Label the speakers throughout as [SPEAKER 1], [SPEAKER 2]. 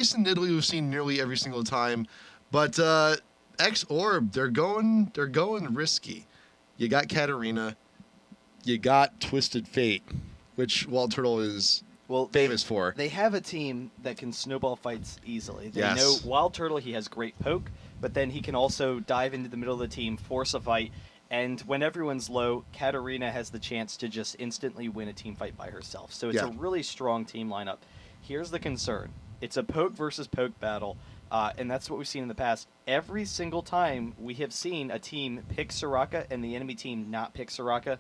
[SPEAKER 1] in Italy we've seen nearly every single time, but X-Orb, they're going risky. You got Katarina, you got Twisted Fate, which Wild Turtle is famous for.
[SPEAKER 2] They have a team that can snowball fights easily. They
[SPEAKER 1] Yes.
[SPEAKER 2] know Wild Turtle, he has great poke, but then he can also dive into the middle of the team, force a fight, and when everyone's low, Katarina has the chance to just instantly win a team fight by herself. So it's a really strong team lineup. Here's the concern. It's a poke versus poke battle, and that's what we've seen in the past. Every single time we have seen a team pick Soraka and the enemy team not pick Soraka,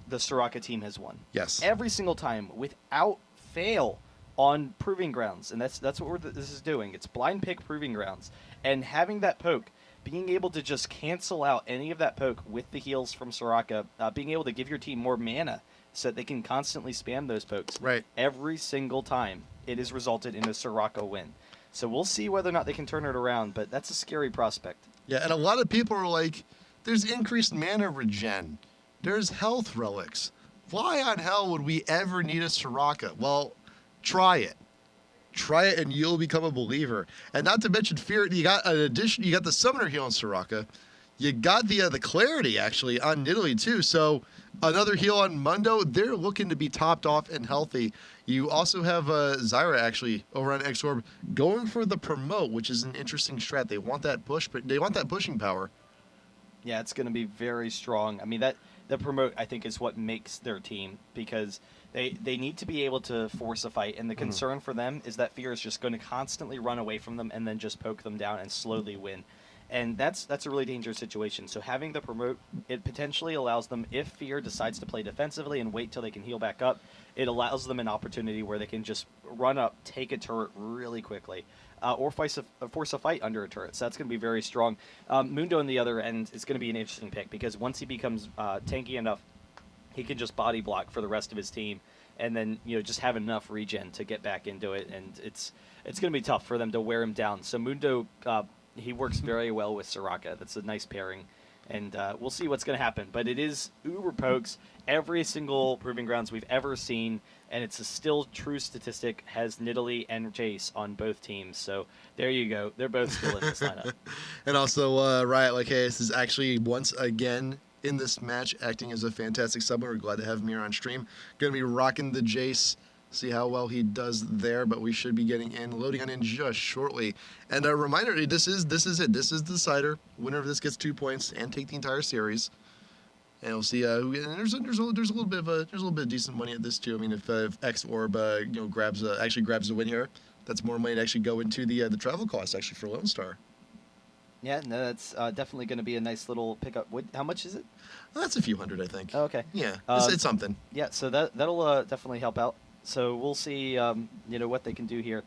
[SPEAKER 2] the Soraka team has won.
[SPEAKER 1] Yes.
[SPEAKER 2] Every single time, without fail, on Proving Grounds, and that's what this is doing. It's blind pick Proving Grounds, and having that poke, being able to just cancel out any of that poke with the heals from Soraka, being able to give your team more mana so that they can constantly spam those pokes.
[SPEAKER 1] Right.
[SPEAKER 2] Every single time, it has resulted in a Soraka win. So we'll see whether or not they can turn it around, but that's a scary prospect.
[SPEAKER 1] Yeah, and a lot of people are like, there's increased mana regen. There's health relics. Why on hell would we ever need a Soraka? Well, try it. Try it and you'll become a believer. And not to mention FeaR, you got an addition, you got the summoner heal on Soraka. You got the clarity actually on Nidalee too. So another heal on Mundo. They're looking to be topped off and healthy. You also have Zyra actually over on X-Orb going for the promote, which is an interesting strat. They want that push, but they want that pushing power.
[SPEAKER 2] Yeah, it's going to be very strong. I mean, the promote, I think, is what makes their team, because they need to be able to force a fight, and the concern for them is that FeaR is just going to constantly run away from them and then just poke them down and slowly win. And that's a really dangerous situation. So having the promote, it potentially allows them, if FeaR decides to play defensively and wait till they can heal back up, it allows them an opportunity where they can just run up, take a turret really quickly, or force a fight under a turret. So that's going to be very strong. Mundo on the other end is going to be an interesting pick, because once he becomes tanky enough, he can just body block for the rest of his team, and then just have enough regen to get back into it. And it's going to be tough for them to wear him down. So Mundo, he works very well with Soraka. That's a nice pairing. And we'll see what's going to happen. But it is uber pokes. Every single Proving Grounds we've ever seen, and it's a still true statistic, has Nidalee and Jace on both teams. So there you go. They're both still in this lineup.
[SPEAKER 1] And also, Riot Lycaeus is actually once again in this match acting as a fantastic sub. We're glad to have Mir on stream. Going to be rocking the Jace. See how well he does there, but we should be getting in, loading on in just shortly. And a reminder, this is it. This is the decider. Winner of this gets 2 points and take the entire series. And we'll see. And there's a little bit of decent money at this too. I mean, if X-Orb grabs the win here, that's more money to actually go into the travel cost actually for Lone Star.
[SPEAKER 2] Yeah, no, that's definitely going to be a nice little pickup. How much is it?
[SPEAKER 1] That's a few hundred, I think.
[SPEAKER 2] Oh, okay.
[SPEAKER 1] Yeah, it's something.
[SPEAKER 2] Yeah, so that'll definitely help out. So we'll see, what they can do here.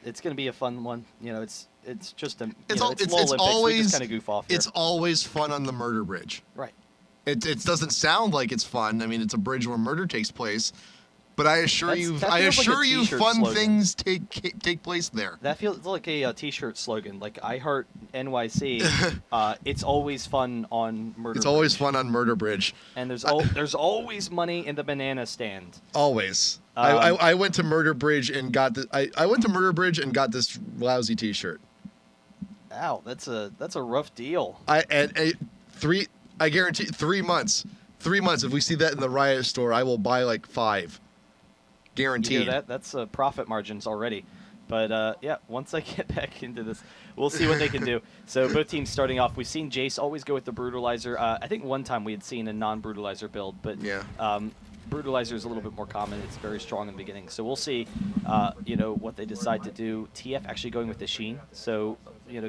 [SPEAKER 2] It's going to be a fun one. It's just it's LoLympics. We just kind of goof off here.
[SPEAKER 1] It's always fun on the murder bridge.
[SPEAKER 2] Right.
[SPEAKER 1] It doesn't sound like it's fun. I mean, it's a bridge where murder takes place, but I assure you, fun
[SPEAKER 2] slogan.
[SPEAKER 1] things take place there.
[SPEAKER 2] That feels like a T-shirt slogan, like I Heart NYC. It's always fun on Murder.
[SPEAKER 1] It's always fun on Murder Bridge.
[SPEAKER 2] And there's always money in the banana stand.
[SPEAKER 1] Always. I went to Murder Bridge and got I went to Murder Bridge and got this lousy T-shirt.
[SPEAKER 2] Ow, that's a rough deal.
[SPEAKER 1] I guarantee 3 months. 3 months. If we see that in the Riot store, I will buy like 5. Guaranteed.
[SPEAKER 2] That's profit margins already. But yeah, once I get back into this, we'll see what they can do. So both teams starting off. We've seen Jace always go with the Brutalizer. I think one time we had seen a non-Brutalizer build, but
[SPEAKER 1] yeah.
[SPEAKER 2] Brutalizer is a little bit more common. It's very strong in the beginning. So we'll see, what they decide to do. TF actually going with the Sheen. So,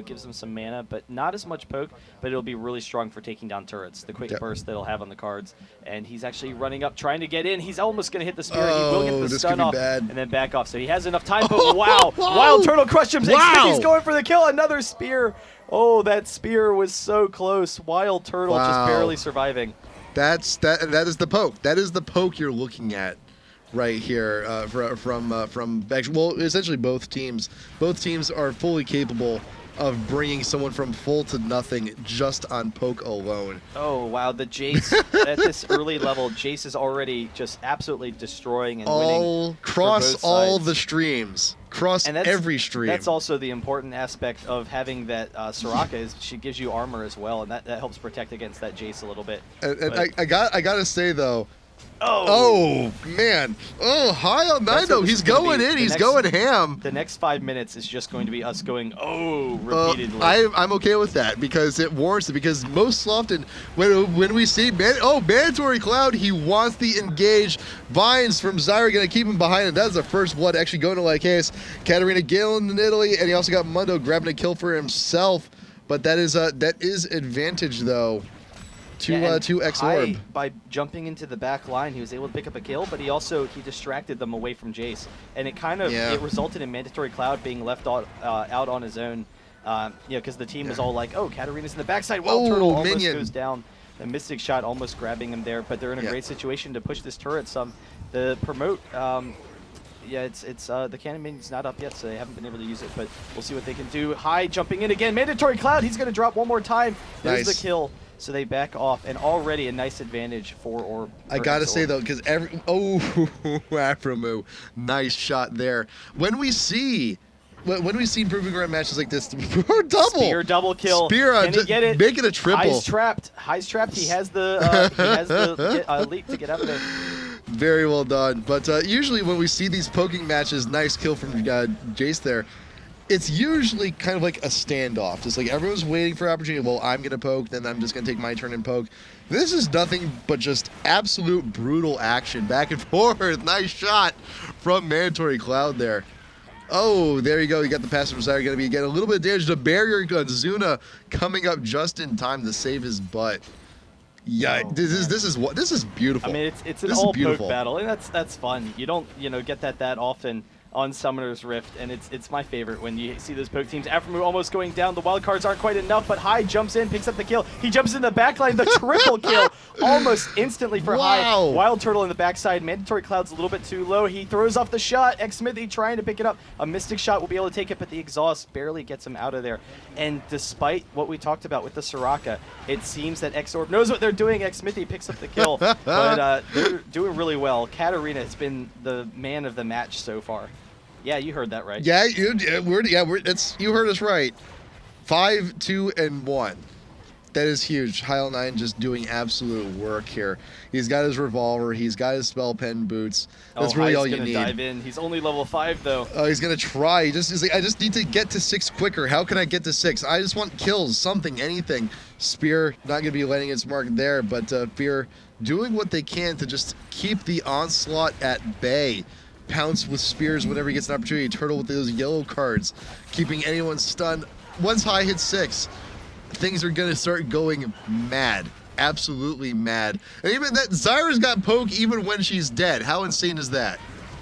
[SPEAKER 2] gives them some mana, but not as much poke, but it'll be really strong for taking down turrets. The quick burst that he'll have on the cards. And he's actually running up, trying to get in. He's almost going to hit the spear. He will get the stun off and then back off. So he has enough time, but wow. Wild Turtle crushed him.
[SPEAKER 1] Wow.
[SPEAKER 2] He's going for the kill. Another spear. Oh, that spear was so close. Wild Turtle just barely surviving.
[SPEAKER 1] That is the poke. That is the poke you're looking at right here from essentially both teams. Both teams are fully capable of bringing someone from full to nothing just on poke alone.
[SPEAKER 2] Oh, wow. The Jace, at this early level, Jace is already just absolutely destroying and winning.
[SPEAKER 1] Across all the streams. across
[SPEAKER 2] And
[SPEAKER 1] every stream.
[SPEAKER 2] That's also the important aspect of having that Soraka is she gives you armor as well, and that helps protect against that Jace a little bit.
[SPEAKER 1] And I gotta say though,
[SPEAKER 2] oh
[SPEAKER 1] man, high on
[SPEAKER 2] That's
[SPEAKER 1] Nino.
[SPEAKER 2] what this
[SPEAKER 1] He's
[SPEAKER 2] is gonna
[SPEAKER 1] going
[SPEAKER 2] be.
[SPEAKER 1] in.
[SPEAKER 2] The
[SPEAKER 1] He's
[SPEAKER 2] next-
[SPEAKER 1] going ham.
[SPEAKER 2] the next 5 minutes is just going to be us going repeatedly.
[SPEAKER 1] I'm okay with that because it warrants it. Because most often when we see mandatory Cloud, he wants the engage. Vines from Zyra gonna keep him behind, and that's the first blood actually going to Lycaeus. Katarina Galen in Italy, and he also got Mundo grabbing a kill for himself. But that is advantage though. To Xorb.
[SPEAKER 2] By jumping into the back line, he was able to pick up a kill, but he distracted them away from Jace, and it kind of it resulted in mandatory Cloud being left out on his own. Because the team was all like, "Oh, Katarina's in the backside." Wild Turtle almost goes down. The Mystic shot almost grabbing him there, but they're in a great situation to push this turret some. The promote. It's the cannon minion's not up yet, so they haven't been able to use it, but we'll see what they can do. High jumping in again, mandatory Cloud. He's going to drop one more time. There's the kill. So they back off, and already a nice advantage for Orb.
[SPEAKER 1] I gotta say though, because Afromu, nice shot there. When we see proving ground matches like this, double
[SPEAKER 2] Spear double kill.
[SPEAKER 1] Spear,
[SPEAKER 2] can he get it?
[SPEAKER 1] Make it a triple.
[SPEAKER 2] High's trapped. He has the leap to get out of there.
[SPEAKER 1] Very well done. But usually when we see these poking matches, nice kill from Jace there. It's usually kind of like a standoff. Just like everyone's waiting for opportunity. Well, I'm going to poke, then I'm just going to take my turn and poke. This is nothing but just absolute brutal action. Back and forth. Nice shot from Mandatory Cloud there. Oh, there you go. You got the pass from Zyra. Going to be getting a little bit of damage. The barrier gun. Zuna coming up just in time to save his butt. Yeah, this is beautiful.
[SPEAKER 2] I mean, it's an all poke battle, and that's fun. You don't get that often on Summoner's Rift, and it's my favorite when you see those poke teams. Afromu almost going down. The wild cards aren't quite enough, but High jumps in, picks up the kill. He jumps in the backline, the triple kill, almost instantly for High. Wild Turtle in the backside. Mandatory Cloud's a little bit too low. He throws off the shot. Xmithy trying to pick it up. A Mystic shot will be able to take it, but the exhaust barely gets him out of there. And despite what we talked about with the Soraka, it seems that Xorb knows what they're doing. Xmithy picks up the kill, but they're doing really well. Katarina has been the man of the match so far. Yeah, you heard that right.
[SPEAKER 1] Yeah, you heard us right. 5, 2, and 1. That is huge. Heil9 just doing absolute work here. He's got his revolver. He's got his spell pen boots. That's really all you need.
[SPEAKER 2] He's gonna dive in. He's only level 5 though.
[SPEAKER 1] Oh, he's gonna try. He's like, I just need to get to 6 quicker. How can I get to 6? I just want kills, something, anything. Spear not gonna be landing its mark there, but FeaR doing what they can to just keep the onslaught at bay. Pounce with spears whenever he gets an opportunity. Turtle with those yellow cards, keeping anyone stunned. Once High hits 6, things are gonna start going mad, absolutely mad. And even that Zyra's got poke even when she's dead. How insane is that?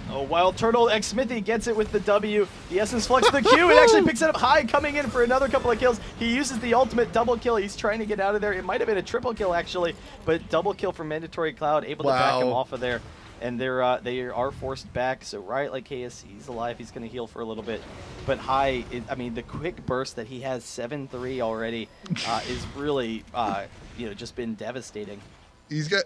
[SPEAKER 2] Oh, Wild Turtle, Xmithy gets it with the W. The Essence Flux, the Q, it actually picks it up. High coming in for another couple of kills. He uses the ultimate double kill. He's trying to get out of there. It might have been a triple kill actually, but double kill from Mandatory Cloud, able to back him off of there. And they are forced back. So Riot Lycaeus, he's alive. He's going to heal for a little bit. But High, I mean, the quick burst that he has 7-3 already is really, just been devastating.
[SPEAKER 1] He's got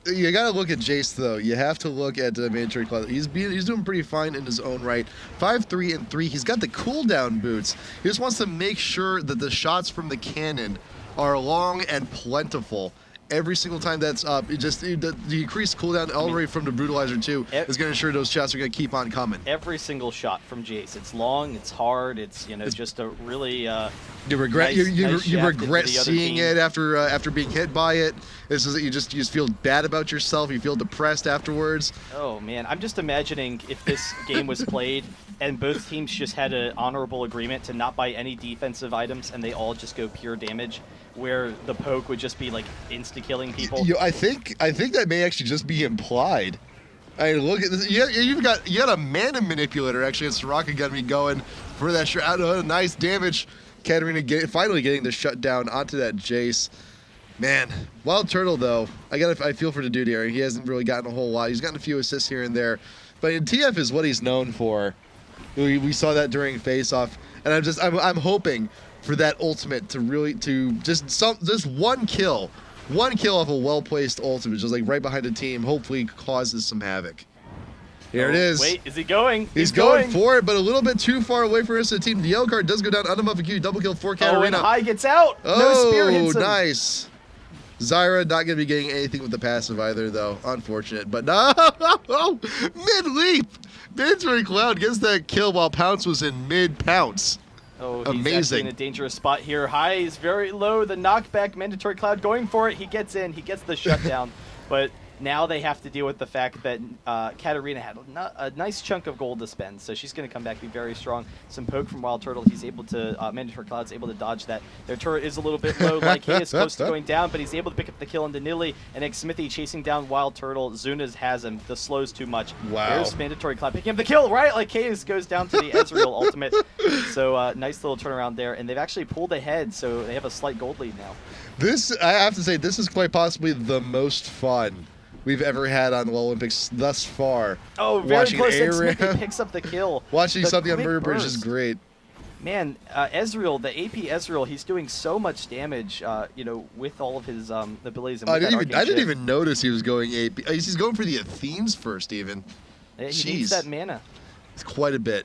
[SPEAKER 1] you got to look at Jace though. You have to look at Mandatory Cloud. He's doing pretty fine in his own right. 5, 3, and 3. He's got the cooldown boots. He just wants to make sure that the shots from the cannon are long and plentiful. Every single time that's up, the increased cooldown already from the Brutalizer 2 is going to ensure those shots are going to keep on coming.
[SPEAKER 2] Every single shot from Jace, it's long, it's hard, it's just a really
[SPEAKER 1] you regret seeing it after being hit by it. This is you just feel bad about yourself. You feel depressed afterwards.
[SPEAKER 2] Oh man, I'm just imagining if this game was played and both teams just had an honorable agreement to not buy any defensive items and they all just go pure damage, where the poke would just be like insta-killing people.
[SPEAKER 1] I think that may actually just be implied. I mean, look at this. You got a mana manipulator actually. It's Soraka gonna be going for that shot. Nice damage. Katarina finally getting the shutdown onto that Jace. Man, Wild Turtle though, I feel for the dude here. He hasn't really gotten a whole lot. He's gotten a few assists here and there, but TF is what he's known for. We saw that during Face Off, and I'm hoping for that ultimate to just one kill off a well-placed ultimate, just like right behind the team, hopefully causes some havoc. Here it is.
[SPEAKER 2] Wait, is he going?
[SPEAKER 1] He's going for it, but a little bit too far away for us. The team. The yellow card does go down. Undemuff and Q double kill for Katarina.
[SPEAKER 2] Oh, and High gets out.
[SPEAKER 1] Oh,
[SPEAKER 2] no spear hits him.
[SPEAKER 1] Nice. Zyra not going to be getting anything with the passive either, though. Unfortunate, but no. Mid-leap. Mandatory Cloud gets that kill while Pounce was in mid-pounce.
[SPEAKER 2] Oh, he's
[SPEAKER 1] amazing.
[SPEAKER 2] actually in a dangerous spot here. High is very low. The knockback, Mandatory Cloud going for it. He gets in. He gets the shutdown. But now they have to deal with the fact that Katarina had a nice chunk of gold to spend, so she's going to come back, be very strong. Some poke from Wild Turtle. He's able to, Mandatory Cloud's able to dodge that. Their turret is a little bit low, like he is close to going down, but he's able to pick up the kill into Nilly, and Xmithy chasing down Wild Turtle. Zunas has him. The slow's too much.
[SPEAKER 1] Wow.
[SPEAKER 2] There's Mandatory Cloud picking up the kill, right? Like Chaos goes down to the Ezreal ultimate. So nice little turnaround there, and they've actually pulled ahead, so they have a slight gold lead now.
[SPEAKER 1] This, I have to say, this is quite possibly the most fun we've ever had on the Olympics thus far.
[SPEAKER 2] Oh, very close. Xmithy picks up the kill.
[SPEAKER 1] Watching something on Murder Bridge is great.
[SPEAKER 2] Man, Ezreal, the AP Ezreal, he's doing so much damage, you know, with all of his abilities. And
[SPEAKER 1] I didn't even notice he was going AP. He's going for the Athenes first, even.
[SPEAKER 2] Yeah, he needs that mana.
[SPEAKER 1] It's quite a bit.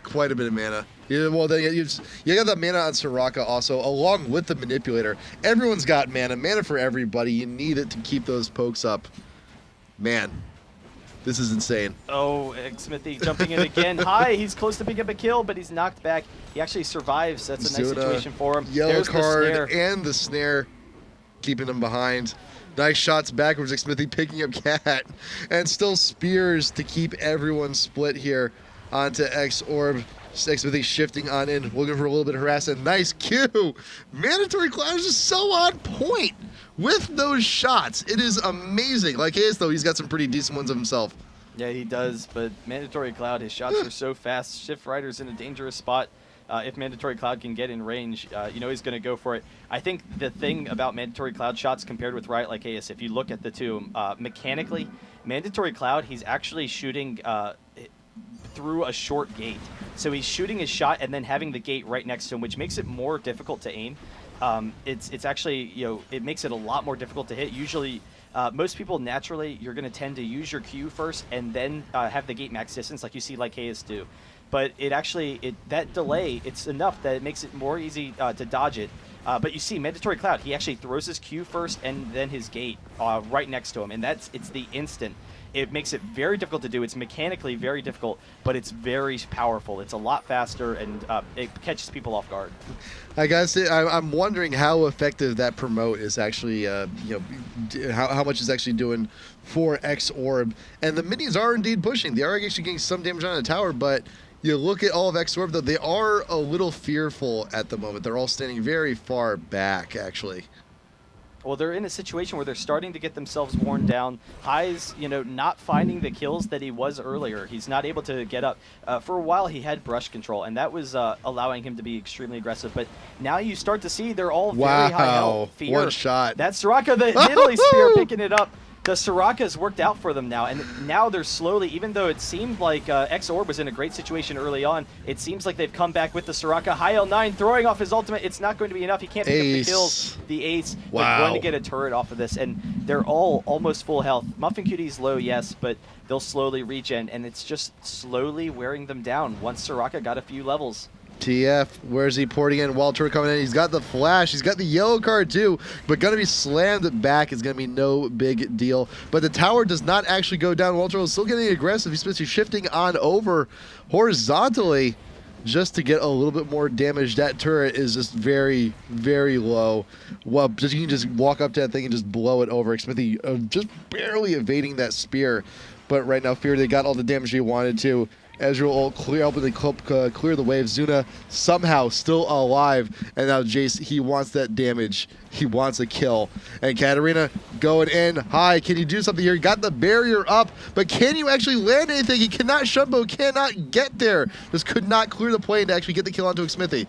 [SPEAKER 1] Quite a bit of mana. Yeah, well, then you got that mana on Soraka also, along with the Manipulator. Everyone's got mana. Mana for everybody. You need it to keep those pokes up. Man, this is insane.
[SPEAKER 2] Oh, Xmithy jumping in again. High, he's close to picking up a kill, but he's knocked back. He actually survives. That's a nice situation for him.
[SPEAKER 1] Yellow
[SPEAKER 2] There's
[SPEAKER 1] card and the snare, keeping him behind. Nice shots backwards. Xmithy picking up Cat, and still spears to keep everyone split here onto X-Orb. Xmithy shifting on in, looking for a little bit of harassment. Nice Q. Mandatory Cloud is just so on point with those shots. It is amazing. Like his, though, he's got some pretty decent ones of himself.
[SPEAKER 2] Yeah, he does, but Mandatory Cloud, his shots are so fast. Shift Rider's in a dangerous spot. If Mandatory Cloud can get in range, you know he's going to go for it. I think the thing about Mandatory Cloud shots compared with Riot like AS, if you look at the two, mechanically, Mandatory Cloud, he's actually shooting through a short gate. So he's shooting his shot and then having the gate right next to him, which makes it more difficult to aim. It's actually, you know, it makes it a lot more difficult to hit. Usually, most people naturally, you're going to tend to use your Q first and then have the gate max distance like you see like KS do. But it actually, that delay, it's enough that it makes it more easy to dodge it. But you see, Mandatory Cloud, he actually throws his Q first and then his gate right next to him. And it's the instant. It makes it very difficult to do. It's mechanically very difficult, but it's very powerful. It's a lot faster, and it catches people off guard.
[SPEAKER 1] I gotta say, I'm wondering how effective that promote is actually, you know, how much it's actually doing for X-Orb. And the minis are indeed pushing. They are actually getting some damage on the tower, but you look at all of X-Orb, though, they are a little fearful at the moment. They're all standing very far back, actually.
[SPEAKER 2] Well, they're in a situation where they're starting to get themselves worn down. High's, you know, not finding the kills that he was earlier. He's not able to get up. For a while, he had brush control, and that was allowing him to be extremely aggressive. But now you start to see they're all very high health. FeaR,
[SPEAKER 1] one shot.
[SPEAKER 2] That's Soraka, the Italy spear, picking it up. The Soraka's worked out for them now, and now they're slowly, even though it seemed like X-Orb was in a great situation early on, it seems like they've come back with the Soraka. High L9 throwing off his ultimate. It's not going to be enough. He can't pick up the kills. The ace.
[SPEAKER 1] Wow.
[SPEAKER 2] They're going to get a turret off of this, and they're all almost full health. Muffin Cutie's low, yes, but they'll slowly regen, and it's just slowly wearing them down once Soraka got a few levels.
[SPEAKER 1] TF, where's he porting in? Wild Turtle coming in. He's got the flash. He's got the yellow card too, but going to be slammed back is going to be no big deal. But the tower does not actually go down. Wild Turtle is still getting aggressive. He's supposed to be shifting on over horizontally just to get a little bit more damage. That turret is just very, very low. Well, you can just walk up to that thing and just blow it over. Xmithy just barely evading that spear. But right now, FeaR, they got all the damage they wanted to. Ezreal will clear the wave. Zuna somehow still alive. And now Jace, he wants that damage. He wants a kill. And Katarina going in high. Can you do something here? Got the barrier up, but can you actually land anything? He cannot Shumbo, cannot get there. Just could not clear the plane to actually get the kill onto Xmithy.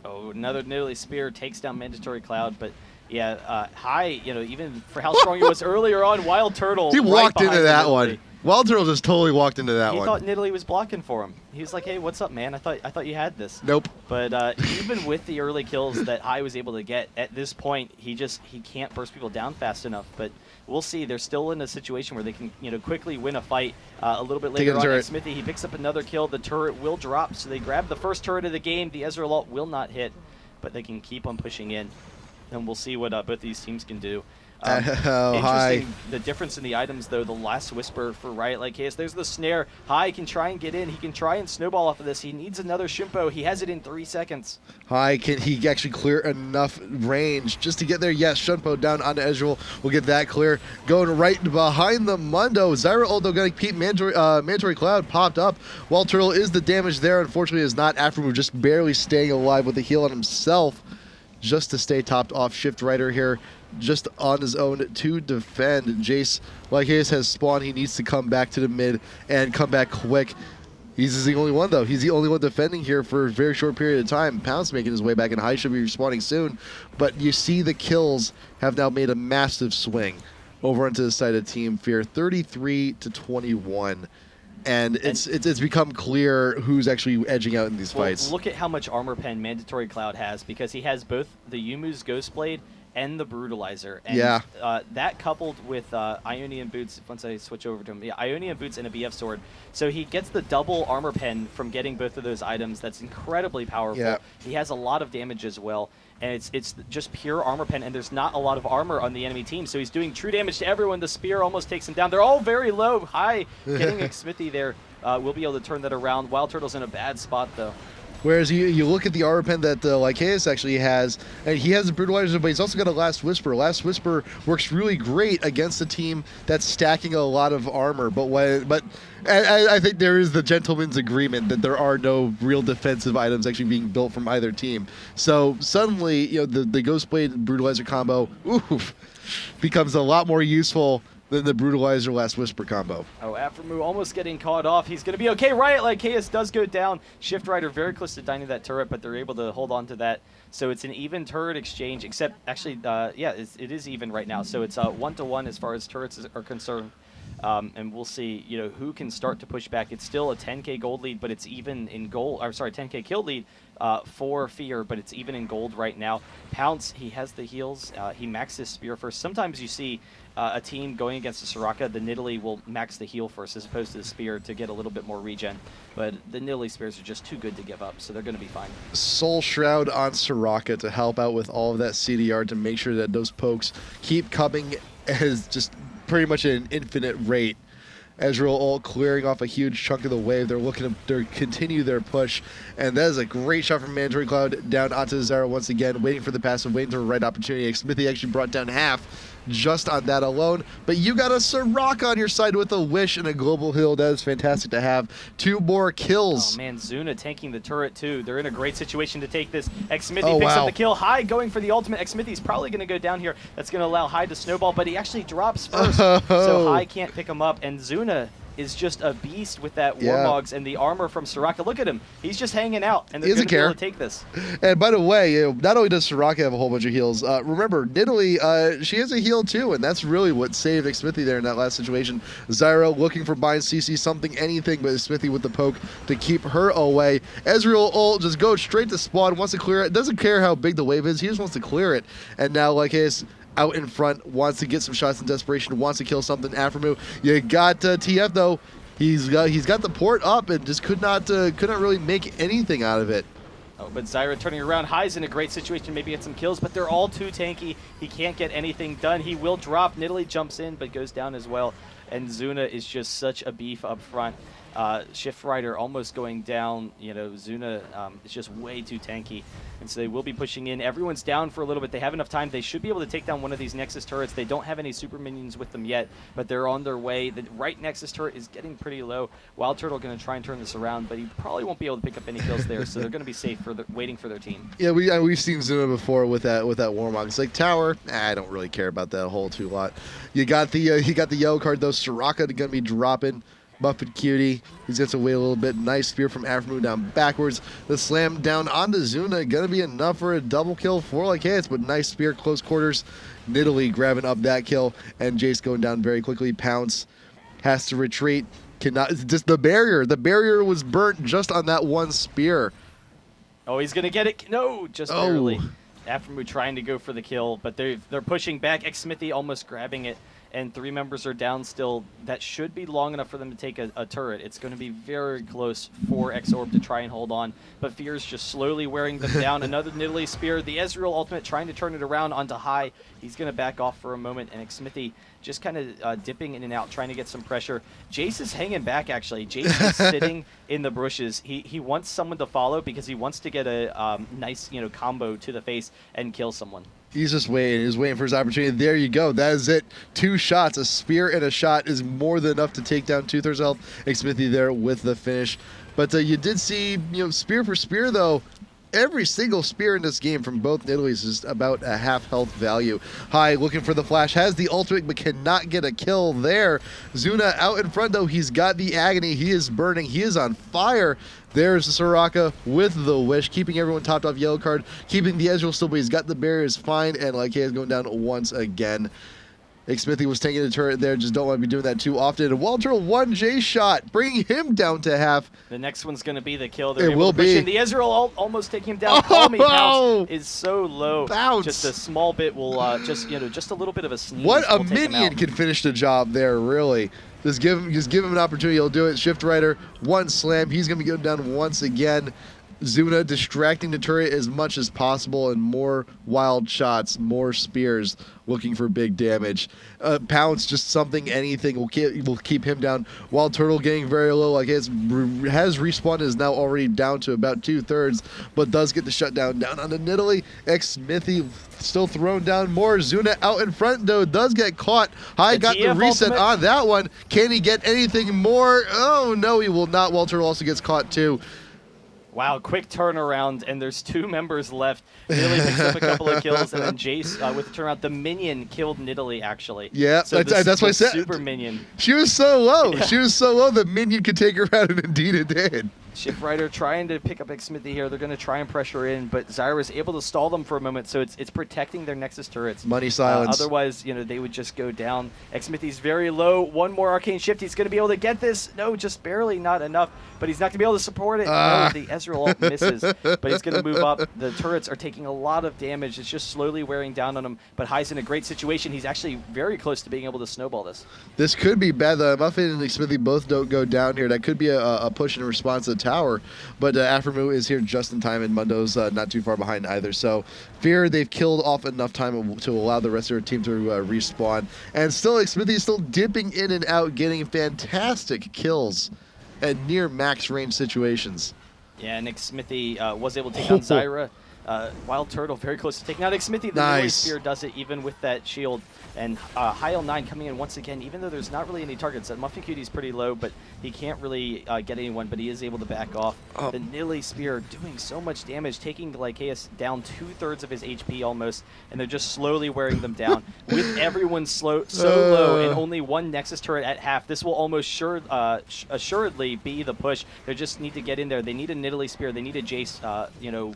[SPEAKER 2] Oh, another Nilly spear takes down Mandatory Cloud, but yeah, High, you know, even for how strong he was earlier on, Wild Turtle.
[SPEAKER 1] He walked into that one. Wild Turtle just totally walked into that
[SPEAKER 2] He
[SPEAKER 1] one.
[SPEAKER 2] thought Nidalee was blocking for him. He was like, "Hey, what's up, man? I thought you had this."
[SPEAKER 1] Nope.
[SPEAKER 2] But even with the early kills that Hai was able to get, at this point, he can't burst people down fast enough. But we'll see. They're still in a situation where they can quickly win a fight. A little bit later on, Smithy, he picks up another kill. The turret will drop, so they grab the first turret of the game. The Ezreal ult will not hit, but they can keep on pushing in, and we'll see what both these teams can do. Interesting, the difference in the items, though. The last Whisper for Riot Like Chaos. There's the Snare. Hai can try and get in. He can try and snowball off of this. He needs another Shimpo. He has it in 3 seconds.
[SPEAKER 1] Hai, can he actually clear enough range just to get there? Yes, Shunpo down onto Ezreal. We'll get that clear. Going right behind the Mundo. Zyra ult, though, going to keep Mandatory Cloud popped up. Wild Turtle is the damage there. Unfortunately, is not Aftermove, just barely staying alive with the heal on himself just to stay topped off. Shift Rider here, just on his own to defend. Jace, like Hayes, has spawned. He needs to come back to the mid and come back quick. He's the only one, though. He's the only one defending here for a very short period of time. Pounce making his way back, and Hai should be respawning soon. But you see the kills have now made a massive swing over onto the side of Team FeaR, 33-21. And it's become clear who's actually edging out in these fights.
[SPEAKER 2] Look at how much armor pen Mandatory Cloud has, because he has both the Yumu's Ghostblade and the Brutalizer. And that coupled with Ionian Boots, once I switch over to him, Ionian Boots and a BF Sword. So he gets the double armor pen from getting both of those items. That's incredibly powerful. Yeah. He has a lot of damage as well. And it's just pure armor pen, and there's not a lot of armor on the enemy team, so he's doing true damage to everyone. The spear almost takes him down. They're all very low. Hai getting a Smithy there. We'll be able to turn that around. Wild Turtle's in a bad spot, though.
[SPEAKER 1] Whereas you look at the armor pen that Lycaeus actually has, and he has a Brutalizer, but he's also got a Last Whisper. Last Whisper works really great against a team that's stacking a lot of armor. But I think there is the gentleman's agreement that there are no real defensive items actually being built from either team. So suddenly, the Ghostblade Brutalizer combo becomes a lot more useful than the Brutalizer Last Whisper combo.
[SPEAKER 2] Oh, Aftermoo almost getting caught off. He's going to be okay. Riot Like Chaos does go down. Shift Rider very close to dining that turret, but they're able to hold on to that. So it's an even turret exchange, except actually, it is even right now. So it's 1-to-1 as far as turrets are concerned. And we'll see, who can start to push back. It's still a 10k gold lead, but it's even in gold. Or sorry, 10k kill lead for FeaR, but it's even in gold right now. Pounce, he has the heals. He maxed his spear first. Sometimes you see a team going against a Soraka, the Nidalee will max the heal first as opposed to the spear to get a little bit more regen. But the Nidalee spears are just too good to give up, so they're going to be fine. Soul
[SPEAKER 1] Shroud on Soraka to help out with all of that CDR to make sure that those pokes keep coming as just pretty much at an infinite rate. Ezreal ult clearing off a huge chunk of the wave. They're looking to continue their push, and that is a great shot from Mandatory Cloud down onto Zyra once again, waiting for the passive, waiting for the right opportunity. Smithy actually brought down half just on that alone, but you got a Soraka on your side with a Wish and a global heal. That is fantastic to have. 2 more kills.
[SPEAKER 2] Oh man, Zuna tanking the turret too. They're in a great situation to take this. Xmithy picks up the kill. Hai going for the ultimate. Xmithy's probably going to go down here. That's going to allow Hai to snowball, but he actually drops first, so Hai can't pick him up, and Zuna is just a beast with that Warmogs and the armor from Soraka. Look at him. He's just hanging out, and they're going to be able to take this.
[SPEAKER 1] And by the way, not only does Soraka have a whole bunch of heals, remember, Nidalee, she has a heal too, and that's really what saved Smithy there in that last situation. Zyra looking for bind CC, something, anything, but Smithy with the poke to keep her away. Ezreal ult just goes straight to spawn, wants to clear it. Doesn't care how big the wave is, he just wants to clear it. And now, like his out in front, wants to get some shots in desperation, wants to kill something. Aftermoo, you got TF though. He's got the port up and just could not really make anything out of it.
[SPEAKER 2] Oh, but Zyra turning around. Hai's in a great situation, maybe get some kills, but they're all too tanky. He can't get anything done. He will drop. Nidalee jumps in, but goes down as well. And Zuna is just such a beef up front. Shift Rider almost going down. Zuna is just way too tanky. And so they will be pushing in. Everyone's down for a little bit. They have enough time. They should be able to take down one of these Nexus turrets. They don't have any super minions with them yet, but they're on their way. The right Nexus turret is getting pretty low. Wild Turtle going to try and turn this around, but he probably won't be able to pick up any kills there, so they're going to be safe for waiting for their team.
[SPEAKER 1] Yeah, we've seen Zuna before with that Warmog. It's like tower. I don't really care about that whole too lot. You got the yellow card though. Soraka going to be dropping. Muffet Cutie, he's got to wait a little bit. Nice spear from Aftermoo down backwards. The slam down onto Zuna, gonna be enough for a double kill for Lycaeus, but nice spear, close quarters. Nidalee grabbing up that kill, and Jace going down very quickly. Pounce has to retreat. Cannot, just the barrier. The barrier was burnt just on that one spear.
[SPEAKER 2] Oh, he's going to get it. No, just barely. Aftermoo trying to go for the kill, but they're pushing back. Xmithy almost grabbing it, and 3 members are down still. That should be long enough for them to take a turret. It's going to be very close for Xorb to try and hold on, but FeaR's just slowly wearing them down. Another Nidalee Spear. The Ezreal ultimate trying to turn it around onto High. He's going to back off for a moment, and Xmithy just kind of dipping in and out, trying to get some pressure. Jace is hanging back, actually. Jace is sitting in the bushes. He wants someone to follow because he wants to get a nice combo to the face and kill someone.
[SPEAKER 1] He's just waiting. He's waiting for his opportunity. There you go. That is it. 2 shots. A spear and a shot is more than enough to take down 2/3 health. Xmithy there with the finish. But you did see, spear for spear, though. Every single spear in this game from both Nidalees is about a half health value. High looking for the flash, has the ultimate but cannot get a kill there. Zuna out in front though, he's got the agony, he is burning, he is on fire. There's Soraka with the wish, keeping everyone topped off yellow card, keeping the Ezreal still, but he's got the barriers fine, and like he is going down once again. Xmithy was taking the turret there, just don't want to be doing that too often. And Walter, 1 J shot, bringing him down to half.
[SPEAKER 2] The next one's going to be the kill.
[SPEAKER 1] It will be.
[SPEAKER 2] The Ezreal almost taking him down. Pounce is so low.
[SPEAKER 1] Bounce.
[SPEAKER 2] Just a small bit will, just a little bit of a sneeze.
[SPEAKER 1] What a minion can finish the job there, really. Just give him an opportunity, he'll do it. Shift Rider, 1 slam, he's going to be going down once again. Zuna distracting the turret as much as possible, and more wild shots, more spears, looking for big damage. Pounce, just something, anything will keep him down. Wild Turtle getting very low, like has respawned, is now already down to about 2/3, but does get the shutdown down on the Nidalee. Xmithy still thrown down more. Zuna out in front though, does get caught. High got the reset ultimate on that one. Can he get anything more? Oh no, he will not. Wild Turtle also gets caught too.
[SPEAKER 2] Wow, quick turnaround, and there's 2 members left. Nidalee picks up a couple of kills, and then Jace with the turnaround. The minion killed Nidalee, actually.
[SPEAKER 1] Yeah, so that's why I said.
[SPEAKER 2] Super minion.
[SPEAKER 1] She was so low.
[SPEAKER 2] Yeah.
[SPEAKER 1] She was so low, the minion could take her out, and indeed it did.
[SPEAKER 2] Shift Rider trying to pick up Xmithy here. They're going to try and pressure in, but Zyra is able to stall them for a moment, so it's protecting their Nexus turrets.
[SPEAKER 1] Money silence.
[SPEAKER 2] Otherwise, they would just go down. Xmithy's very low. 1 more Arcane Shift. He's going to be able to get this. No, just barely, not enough. But he's not going to be able to support it. No, the Ezreal ult misses, but he's going to move up. The turrets are taking a lot of damage. It's just slowly wearing down on him, but High's in a great situation. He's actually very close to being able to snowball this.
[SPEAKER 1] This could be bad, though. Muffin and Xmithy both don't go down here. That could be a push in response to the tower. But Afremu is here just in time, and Mundo's not too far behind either. So FeaR, they've killed off enough time to allow the rest of their team to respawn. And still, Xmithy is still dipping in and out, getting fantastic kills at near max range situations.
[SPEAKER 2] Yeah, and Xmithy was able to take down Zyra. Wild Turtle very close to taking out Xmithy. The Nidalee Spear does it even with that shield. And High L9 coming in once again, even though there's not really any targets. Muffin Cutie's pretty low, but he can't really get anyone, but he is able to back off. The Nidalee Spear doing so much damage, taking Lycaeus down 2/3 of his HP almost, and they're just slowly wearing them down. With everyone so low and only 1 Nexus turret at half, this will almost assuredly be the push. They just need to get in there. They need a Nidalee Spear. They need a Jace,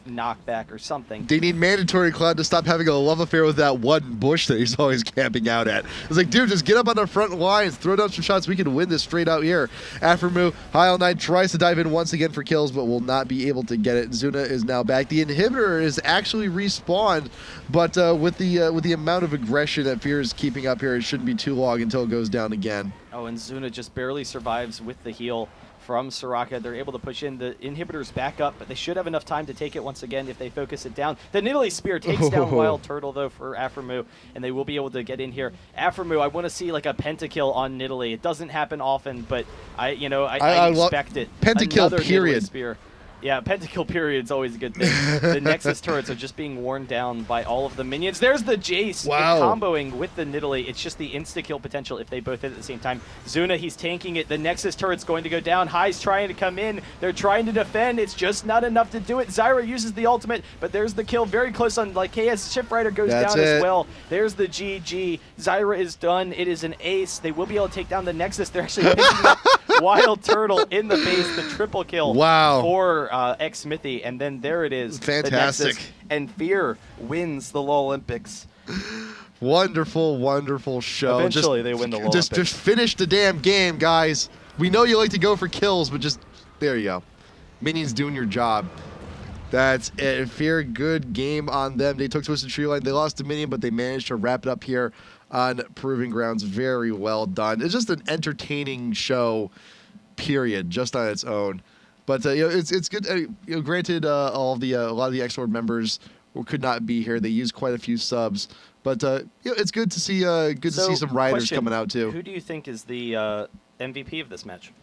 [SPEAKER 2] knockback or something.
[SPEAKER 1] They need mandatory Cloud to stop having a love affair with that one bush that he's always camping out at. It's like, dude, just get up on the front lines, throw down some shots. We can win this straight out here. Afremu, High L9 tries to dive in once again for kills, but will not be able to get it. Zuna is now back. The inhibitor is actually respawned, but with the amount of aggression that FeaR is keeping up here, it shouldn't be too long until it goes down again.
[SPEAKER 2] Oh, and Zuna just barely survives with the heal from Soraka. They're able to push in. The inhibitors back up, but they should have enough time to take it once again if they focus it down. The Nidalee Spear takes down Wild Turtle, though, for Afremu, and they will be able to get in here. Afremu, I want to see like a pentakill on Nidalee. It doesn't happen often, but I expect it.
[SPEAKER 1] Pentakill,
[SPEAKER 2] Another
[SPEAKER 1] period.
[SPEAKER 2] Nidalee Spear. Yeah, pentakill period is always a good thing. The Nexus turrets are just being worn down by all of the minions. There's the Jace comboing with the Nidalee. It's just the insta-kill potential if they both hit at the same time. Zuna, he's tanking it. The Nexus turret's going to go down. High's trying to come in. They're trying to defend. It's just not enough to do it. Zyra uses the ultimate, but there's the kill very close on Lycaeus. Shift Rider goes down as well. There's the GG. Zyra is done. It is an ace. They will be able to take down the Nexus. They're actually picking up Wild Turtle in the face. The triple kill for Xmithy, and then there it is.
[SPEAKER 1] Fantastic.
[SPEAKER 2] And FeaR wins the LoLympics.
[SPEAKER 1] Wonderful, wonderful show.
[SPEAKER 2] Eventually, they win the
[SPEAKER 1] Just
[SPEAKER 2] Olympics.
[SPEAKER 1] finish the damn game, guys. We know you like to go for kills, but just there you go. Minions doing your job. That's it. FeaR, good game on them. They took Twisted Tree Line. They lost to Minion, but they managed to wrap it up here on Proving Grounds. Very well done. It's just an entertaining show, period, just on its own. But it's good. Granted, a lot of the Xorg members could not be here. They used quite a few subs, but it's good to see some riders
[SPEAKER 2] question,
[SPEAKER 1] coming out too.
[SPEAKER 2] Who do you think is the MVP of this match?